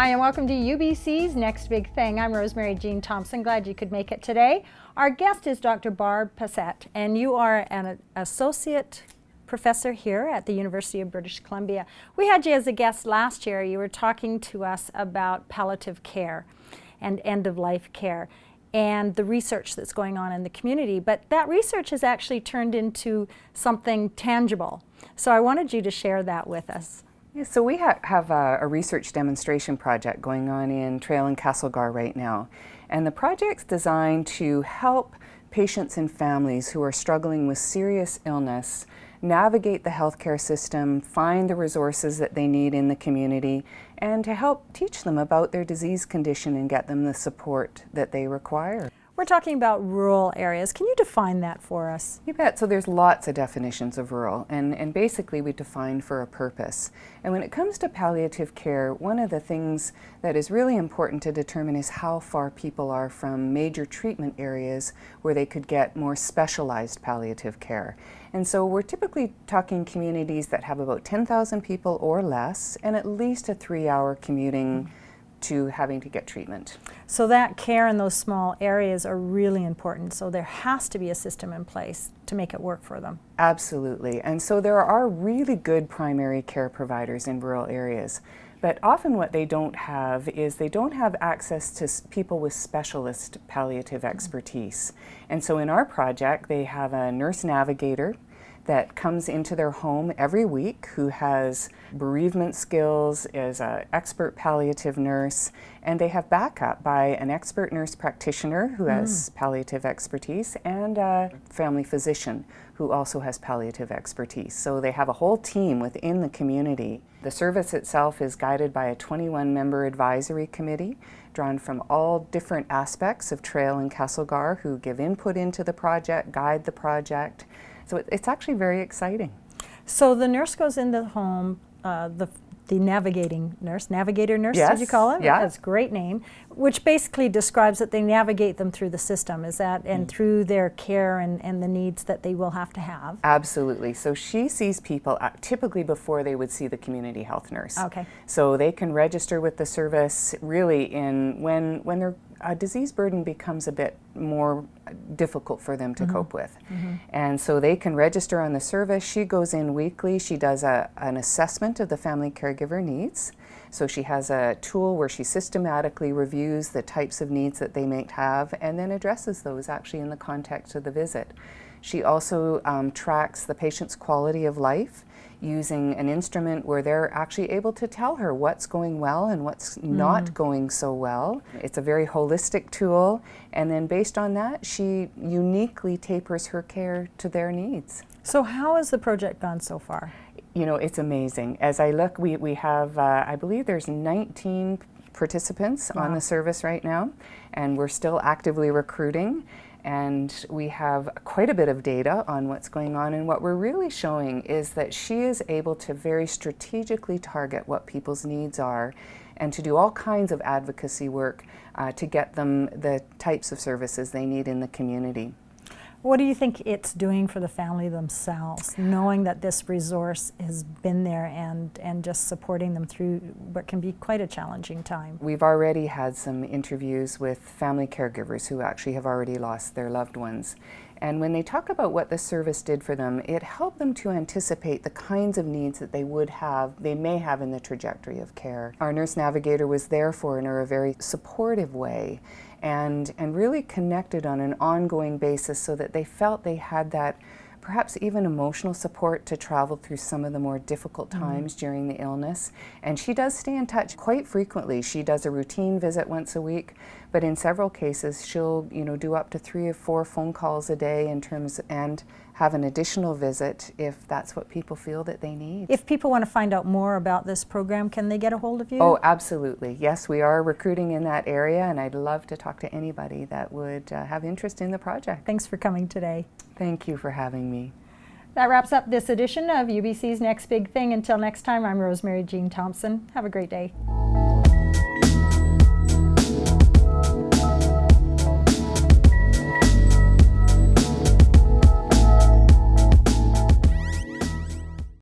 Hi, and welcome to UBC's Next Big Thing. I'm Rosemary Jean Thompson. Glad you could make it today. Our guest is Dr. Barb Pesut, and you are an associate professor here at the University of British Columbia. We had you as a guest last year. You were talking to us about palliative care and end-of-life care and the research that's going on in the community. But that research has actually turned into something tangible. So I wanted you to share that with us. Yeah, so we have a research demonstration project going on in Trail and Castlegar right now. And the project's designed to help patients and families who are struggling with serious illness navigate the healthcare system, find the resources that they need in the community, and to help teach them about their disease condition and get them the support that they require. We're talking about rural areas. Can you define that for us? You bet. So there's lots of definitions of rural, and basically we define for a purpose. And when it comes to palliative care, one of the things that is really important to determine is how far people are from major treatment areas where they could get more specialized palliative care. And so we're typically talking communities that have about 10,000 people or less, and at least a 3-hour commuting to having to get treatment. So that care in those small areas are really important. So there has to be a system in place to make it work for them. Absolutely. And so there are really good primary care providers in rural areas. But often what they don't have is they don't have access to people with specialist palliative expertise. And so in our project, they have a nurse navigator that comes into their home every week who has bereavement skills, is an expert palliative nurse, and they have backup by an expert nurse practitioner who has palliative expertise and a family physician who also has palliative expertise. So they have a whole team within the community. The service itself is guided by a 21-member advisory committee drawn from all different aspects of Trail and Castlegar who give input into the project, guide the project. So it's actually very exciting. So the nurse goes in the home, the navigator nurse, yes, did you call it? Yeah. That's a great name, which basically describes that they navigate them through the system, is that, and through their care and the needs that they will have to have. Absolutely. So she sees people typically before they would see the community health nurse. Okay. So they can register with the service really when their disease burden becomes a bit more difficult for them to cope with. And so they can register on the service. She goes in weekly. She does an assessment of the family caregiver needs. So she has a tool where she systematically reviews the types of needs that they might have and then addresses those actually in the context of the visit. She also tracks the patient's quality of life using an instrument where they're actually able to tell her what's going well and what's not going so well. It's a very holistic tool, and then based on that, she uniquely tapers her care to their needs. So how has the project gone so far? You know, it's amazing. As I look, we have, I believe there's 19 participants on the service right now, and we're still actively recruiting. And we have quite a bit of data on what's going on, and what we're really showing is that she is able to very strategically target what people's needs are and to do all kinds of advocacy work to get them the types of services they need in the community. What do you think it's doing for the family themselves, knowing that this resource has been there and just supporting them through what can be quite a challenging time? We've already had some interviews with family caregivers who actually have already lost their loved ones. And when they talk about what the service did for them, it helped them to anticipate the kinds of needs that they may have in the trajectory of care. Our nurse navigator was there for in a very supportive way and really connected on an ongoing basis so that they felt they had that perhaps even emotional support to travel through some of the more difficult times during the illness. And she does stay in touch quite frequently. She does a routine visit once a week, but in several cases she'll do up to 3 or 4 phone calls a day and have an additional visit if that's what people feel that they need. If people want to find out more about this program, can they get a hold of you? Oh, absolutely. Yes, we are recruiting in that area, and I'd love to talk to anybody that would have interest in the project. Thanks for coming today. Thank you for having me. That wraps up this edition of UBC's Next Big Thing. Until next time, I'm Rosemary Jean Thompson. Have a great day.